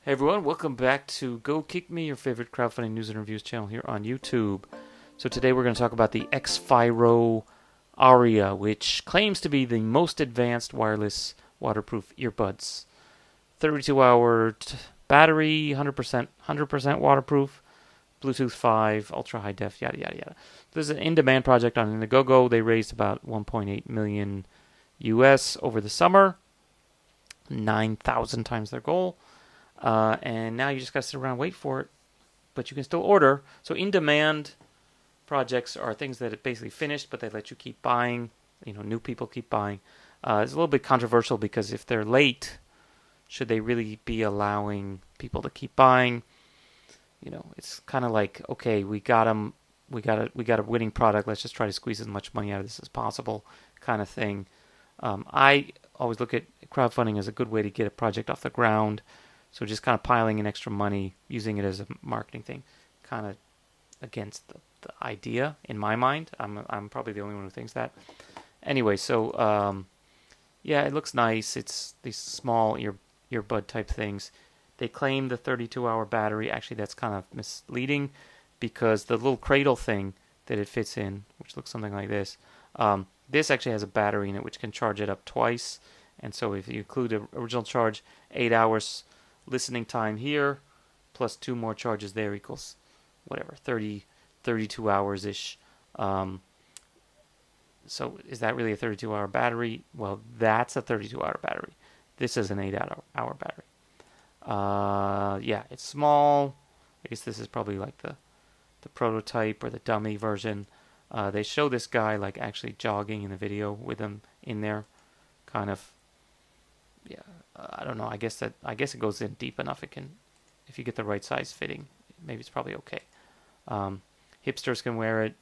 Hey everyone, welcome back to Go Kick Me, your favorite crowdfunding news and reviews channel here on YouTube. So today we're going to talk about the Ex Phi Rho Aria, which claims to be the most advanced wireless waterproof earbuds. 32-hour battery, 100% waterproof, Bluetooth 5, ultra high def, yada yada yada. This is an in-demand project on Indiegogo. They raised about 1.8 million US over the summer, 9,000 times their goal. And now you just got to sit around and wait for it, but you can still order. So in-demand projects are things that are basically finished, but they let you keep buying. New people keep buying. It's a little bit controversial because if they're late, should they really be allowing people to keep buying? It's kind of like, okay, we got them, we got a winning product. Let's just try to squeeze as much money out of this as possible, kind of thing. I always look at crowdfunding as a good way to get a project off the ground. So just kind of piling in extra money, using it as a marketing thing, kind of against the idea in my mind. I'm probably the only one who thinks that. Anyway, so yeah, it looks nice. It's these small earbud type things. They claim the 32-hour battery. Actually, that's kind of misleading because the little cradle thing that it fits in, which looks something like this, this actually has a battery in it which can charge it up twice. And so if you include the original charge, 8 hours listening time here, plus 2 more charges there equals whatever, 32 hours ish. So is that really a 32-hour battery? Well, that's a 32-hour battery. This is an 8-hour battery. Yeah, it's small. I guess this is probably like the prototype or the dummy version. They show this guy like actually jogging in the video with him in there, kind of. Yeah, I don't know. I guess it goes in deep enough. It can, if you get the right size fitting, maybe it's probably okay. Hipsters can wear it.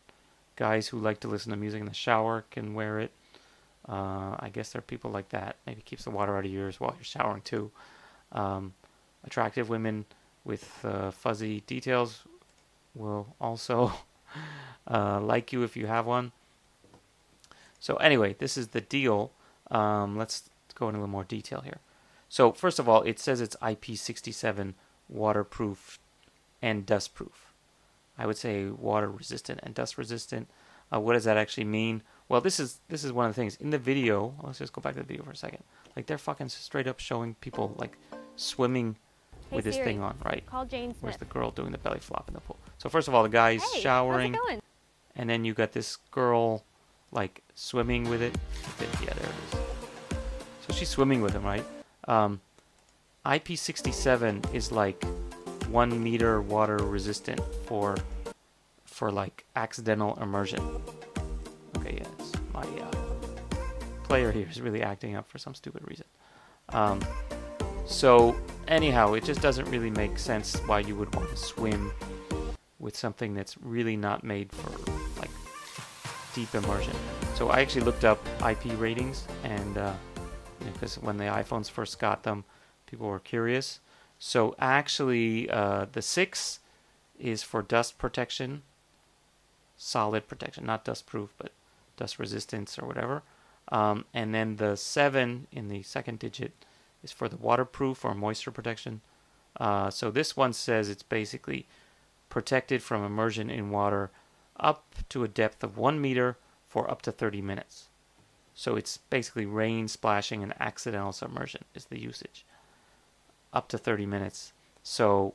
Guys who like to listen to music in the shower can wear it. I guess there are people like that. Maybe keeps the water out of your ears while you're showering too. Attractive women with fuzzy details will also like you if you have one. So anyway, this is the deal. Let's go into a little more detail here. So first of all, it says it's IP67 waterproof and dust proof. I would say water resistant and dust resistant. What does that actually mean? Well, this is one of the things in the video. Let's just go back to the video for a second. Like they're fucking straight up showing people like swimming with this thing on, right? Call Jane Smith. Where's the girl doing the belly flop in the pool? So first of all, the guy's showering, how's it going? and then you got this girl like swimming with it. Yeah, there it is. So she's swimming with him, right? IP67 is like 1 meter water resistant for like accidental immersion. Okay, yes, my player here is really acting up for some stupid reason. So anyhow, it just doesn't really make sense why you would want to swim with something that's really not made for like deep immersion. So I actually looked up IP ratings, and because when the iPhones first got them, people were curious. So actually, the 6 is for dust protection, solid protection, not dust proof, but dust resistance or whatever. And then the 7 in the second digit is for the waterproof or moisture protection. So this one says it's basically protected from immersion in water up to a depth of 1 meter for up to 30 minutes. So it's basically rain splashing and accidental submersion is the usage. Up to 30 minutes. So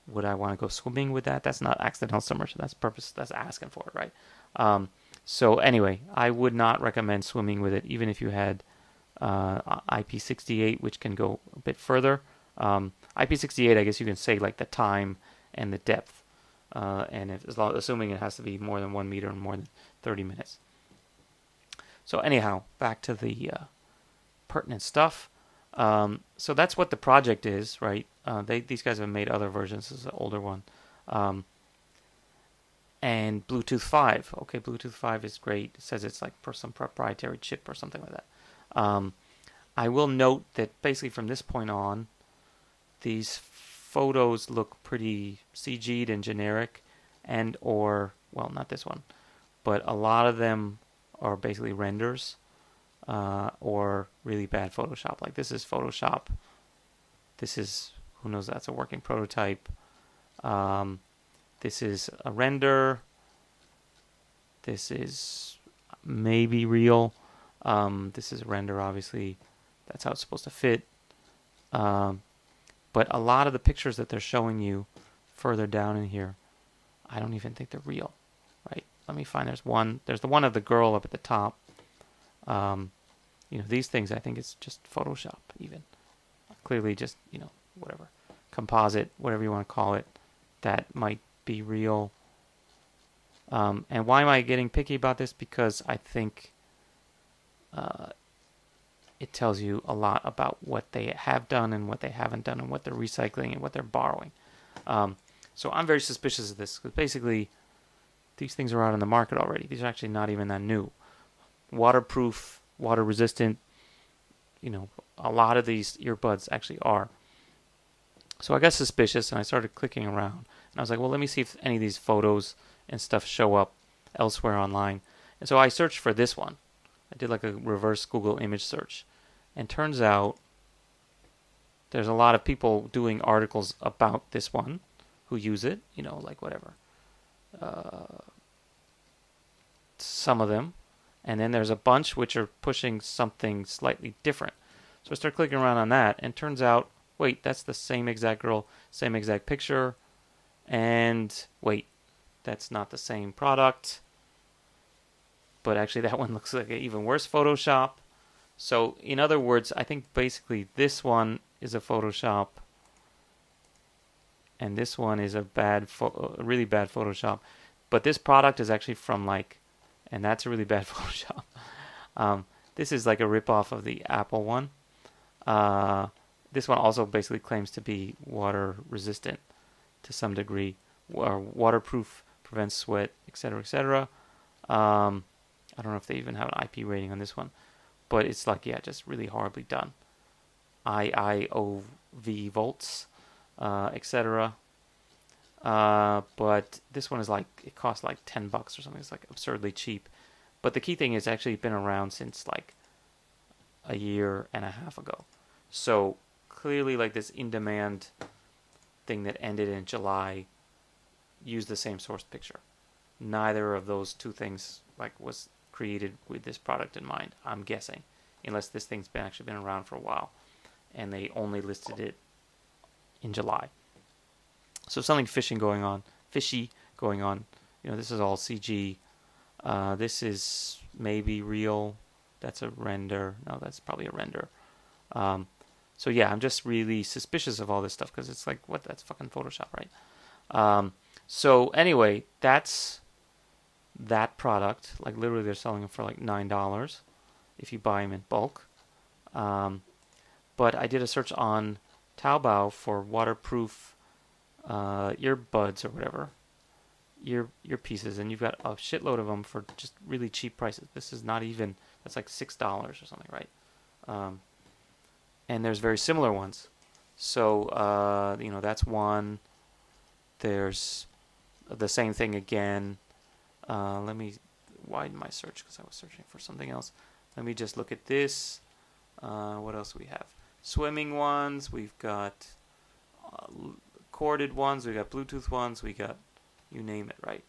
would I want to go swimming with that? That's not accidental submersion. That's asking for it, right? So anyway, I would not recommend swimming with it, even if you had IP68, which can go a bit further. IP68, I guess you can say like the time and the depth, and assuming it has to be more than 1 meter and more than 30 minutes. So anyhow, back to the pertinent stuff. So that's what the project is, right? These guys have made other versions. This is an older one. And Bluetooth 5. Okay, Bluetooth 5 is great. It says it's like for some proprietary chip or something like that. I will note that basically from this point on, these photos look pretty CG'd and generic, and or, well, not this one, but a lot of them are basically renders or really bad Photoshop. Like this is Photoshop. This is Who knows? That's a working prototype. This is a render. This is maybe real. This is a render, obviously. That's how it's supposed to fit. But a lot of the pictures that they're showing you further down in here, I don't even think they're real, right? Let me find. There's one. There's the one of the girl up at the top. You know, these things I think it's just Photoshop even. Clearly just, you know, whatever. Composite, whatever you want to call it. That might be real. And why am I getting picky about this? Because I think it tells you a lot about what they have done and what they haven't done and what they're recycling and what they're borrowing. So I'm very suspicious of this because basically these things are out on the market already. These are actually not even that new. Waterproof, water resistant, you know, a lot of these earbuds actually are. So I got suspicious and I started clicking around. And I was like, well, let me see if any of these photos and stuff show up elsewhere online. And so I searched for this one. I did like a reverse Google image search. And turns out there's a lot of people doing articles about this one who use it, you know, like whatever. Some of them. And then there's a bunch which are pushing something slightly different. So I start clicking around on that, and turns out, wait, that's the same exact girl, same exact picture, and wait, that's not the same product. But actually that one looks like an even worse Photoshop. So in other words, I think basically this one is a Photoshop, and this one is a really bad Photoshop. But this product is actually from like, and that's a really bad Photoshop. This is like a ripoff of the Apple one. This one also basically claims to be water resistant to some degree, or waterproof, prevents sweat, etc., etc. I don't know if they even have an IP rating on this one, but it's like, yeah, just really horribly done. IIOV volts, etc. But this one is like, it costs like $10 or something. It's like absurdly cheap. But the key thing is actually been around since like a year and a half ago. So clearly like this in-demand thing that ended in July used the same source picture. Neither of those two things like was created with this product in mind, I'm guessing, unless this thing's actually been around for a while and they only listed it in July. So something fishy going on. You know, this is all CG. This is maybe real. That's a render. No, that's probably a render. So yeah, I'm just really suspicious of all this stuff because it's like, what? That's fucking Photoshop, right? So anyway, that's that product. Like literally, they're selling them for like $9 if you buy them in bulk. But I did a search on Taobao for waterproof earbuds or whatever, earpieces, and you've got a shitload of them for just really cheap prices. This is not even, that's like $6 or something, right? And there's very similar ones. So, you know, that's one. There's the same thing again. Let me widen my search because I was searching for something else. Let me just look at this. What else do we have? Swimming ones. We've got corded ones. We got Bluetooth ones. We got, you name it, right?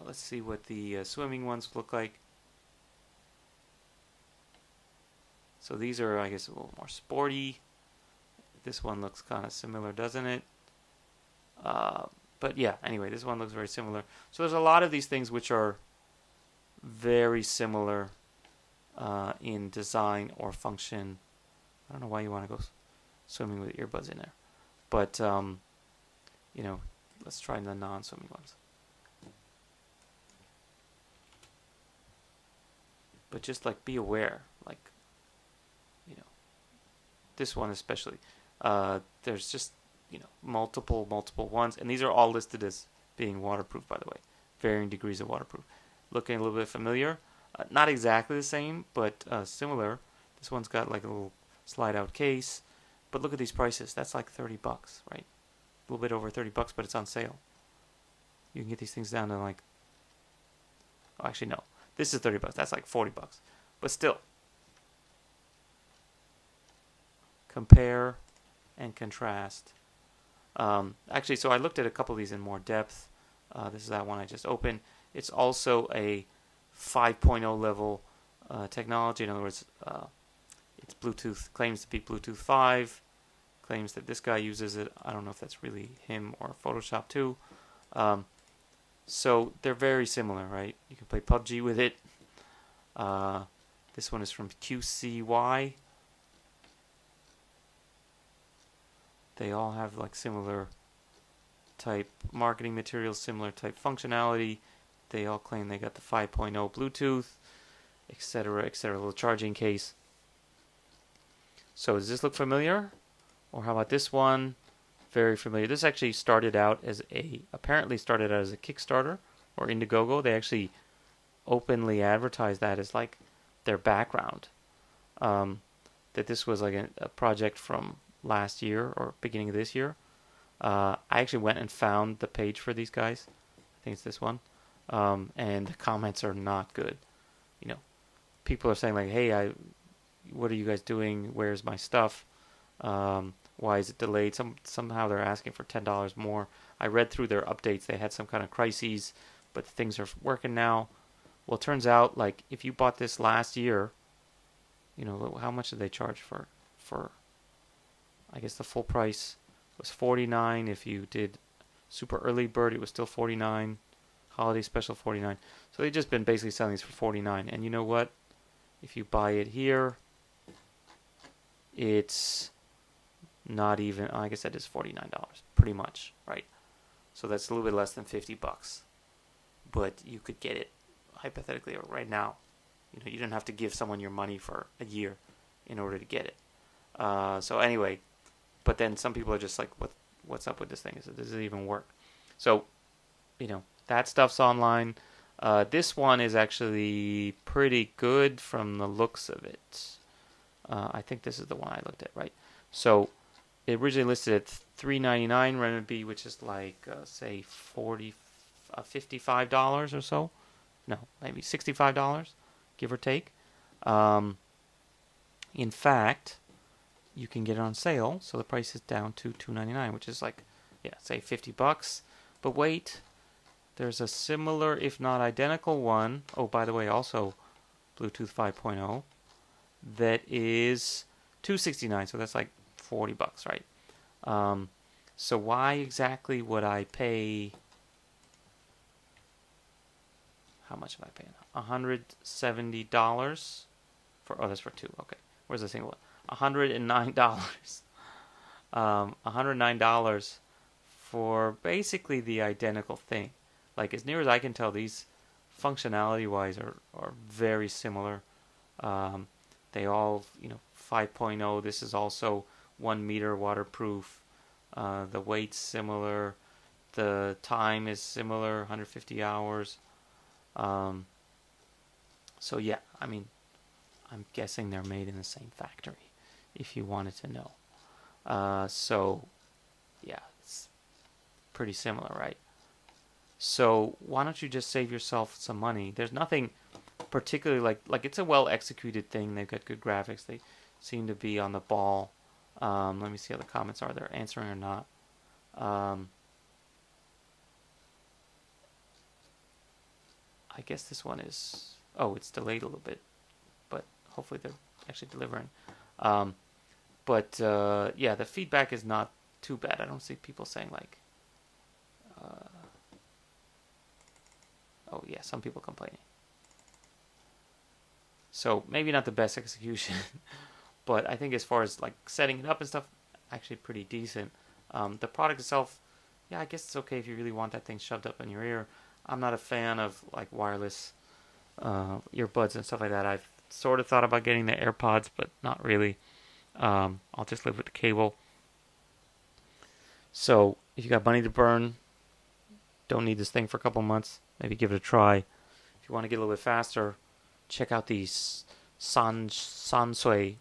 Let's see what the swimming ones look like. So these are, I guess, a little more sporty. This one looks kind of similar, doesn't it? But yeah, anyway, this one looks very similar. So there's a lot of these things which are very similar in design or function. I don't know why you want to go swimming with earbuds in there. But, you know, let's try the non-swimming ones. But just, like, be aware. Like, you know, this one especially. There's just, you know, multiple ones. And these are all listed as being waterproof, by the way. Varying degrees of waterproof. Looking a little bit familiar. Not exactly the same, but similar. This one's got, like, a little slide-out case. But look at these prices. That's like $30, right? A little bit over $30, but it's on sale. You can get these things down to like, oh, actually no. This is $30. That's like $40. But still, compare and contrast. Actually, so I looked at a couple of these in more depth. This is that one I just opened. It's also a 5.0 level technology. In other words, it's Bluetooth, claims to be Bluetooth 5, claims that this guy uses it. I don't know if that's really him or Photoshop too. So they're very similar, right? You can play PUBG with it. This one is from QCY. They all have like similar type marketing materials, similar type functionality. They all claim they got the 5.0 Bluetooth, etc., etc. Little charging case. So does this look familiar? Or how about this one? Very familiar. This actually apparently started out as a Kickstarter or Indiegogo. They actually openly advertised that as like their background. That this was like a project from last year or beginning of this year. I actually went and found the page for these guys. I think it's this one. And the comments are not good. You know, people are saying like, "Hey, what are you guys doing? Where's my stuff? Why is it delayed?" Somehow they're asking for $10 more. I read through their updates. They had some kind of crises, but things are working now. Well, it turns out like if you bought this last year, you know, how much did they charge for I guess the full price was $49. If you did super early bird, it was still $49. Holiday special $49. So they've just been basically selling these for $49. And you know what? If you buy it here, it's not even, I guess that is $49, pretty much, right? So that's a little bit less than $50. But you could get it hypothetically right now. You know, you don't have to give someone your money for a year in order to get it. So anyway, but then some people are just like, what's up with this thing? Does it even work? So, you know, that stuff's online. This one is actually pretty good from the looks of it. I think this is the one I looked at, right? So it originally listed at 399 renminbi, which is like, say, $55 or so. No, maybe $65, give or take. In fact, you can get it on sale, so the price is down to $299, which is like, yeah, say $50. But wait, there's a similar, if not identical one. Oh, by the way, also Bluetooth 5.0. That is $269, so that's like $40, right? So why exactly would I pay? How much am I paying? $170 for. Oh, that's for two. Okay, where's the single one? $109. $109 for basically the identical thing. Like, as near as I can tell, these functionality-wise are very similar. They all, you know, 5.0. This is also 1 meter waterproof. The weight's similar. The time is similar, 150 hours. So yeah, I mean, I'm guessing they're made in the same factory, if you wanted to know. So yeah, it's pretty similar, right? So why don't you just save yourself some money? There's nothing particularly like it's a well executed thing. They've got good graphics. They seem to be on the ball. Let me see how the comments are. They're answering or not. I guess this one is, oh, it's delayed a little bit, but hopefully they're actually delivering. But yeah, the feedback is not too bad. I don't see people saying like, oh yeah, some people complaining. So maybe not the best execution, but I think as far as like setting it up and stuff, actually pretty decent. The product itself, yeah, I guess it's okay if you really want that thing shoved up in your ear. I'm not a fan of like wireless earbuds and stuff like that. I've sort of thought about getting the AirPods, but not really. I'll just live with the cable. So if you got money to burn, don't need this thing for a couple months, maybe give it a try. If you want to get a little bit faster, check out these sansui.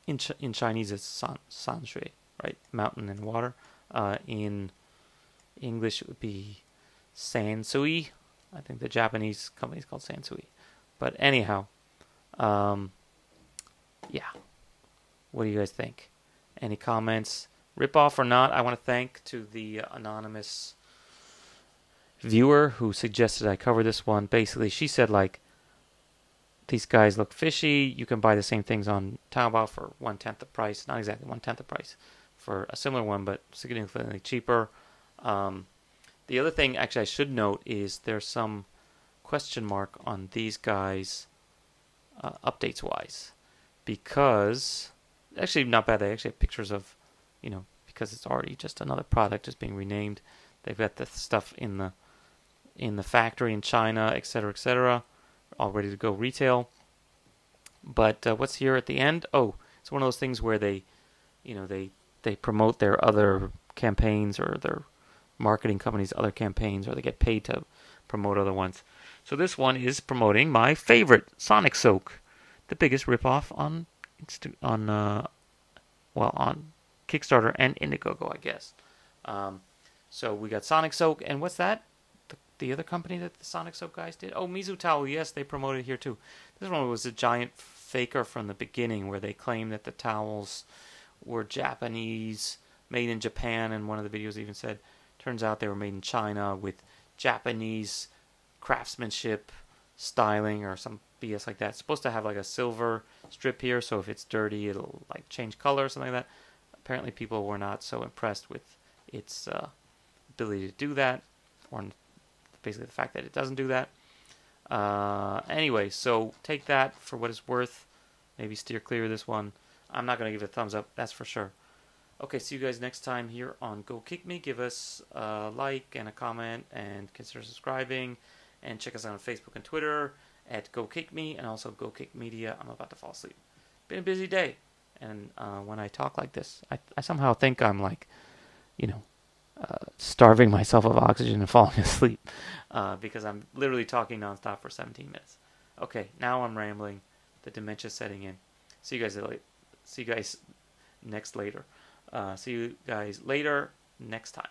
In Chinese, it's sansui, right? Mountain and water. In English, it would be sansui. I think the Japanese company is called Sansui. But anyhow, yeah. What do you guys think? Any comments? Rip off or not, I want to thank to the anonymous viewer who suggested I cover this one. Basically, she said, like, these guys look fishy. You can buy the same things on Taobao for 1/10 the price. Not exactly 1/10 the price for a similar one, but significantly cheaper. The other thing, actually, I should note is there's some question mark on these guys updates-wise. Because, actually, not bad. They actually have pictures of, because it's already just another product just being renamed. They've got the stuff in the factory in China, etc., all ready to go retail. But what's here at the end? Oh, it's one of those things where they promote their other campaigns or their marketing companies' other campaigns, or they get paid to promote other ones. So this one is promoting my favorite, Sonic Soak, the biggest ripoff on Kickstarter and Indiegogo, I guess. So we got Sonic Soak, and what's that? The other company that the Sonic Soap guys did? Oh, Mizu Towel, yes, they promoted here too. This one was a giant faker from the beginning, where they claimed that the towels were Japanese, made in Japan, and one of the videos even said, turns out they were made in China with Japanese craftsmanship, styling, or some BS like that. It's supposed to have like a silver strip here, so if it's dirty, it'll like change color or something like that. Apparently people were not so impressed with its ability to do that, or basically the fact that it doesn't do that. Anyway, so take that for what it's worth. Maybe steer clear of this one. I'm not going to give it a thumbs up, that's for sure. Okay, see you guys next time here on Go Kick Me. Give us a like and a comment, and consider subscribing. And check us out on Facebook and Twitter at Go Kick Me, and also Go Kick Media. I'm about to fall asleep. Been a busy day. And when I talk like this, I somehow think I'm like, starving myself of oxygen and falling asleep, because I'm literally talking nonstop for 17 minutes. Okay, now I'm rambling. The dementia's setting in. See you guys later. See you guys next time.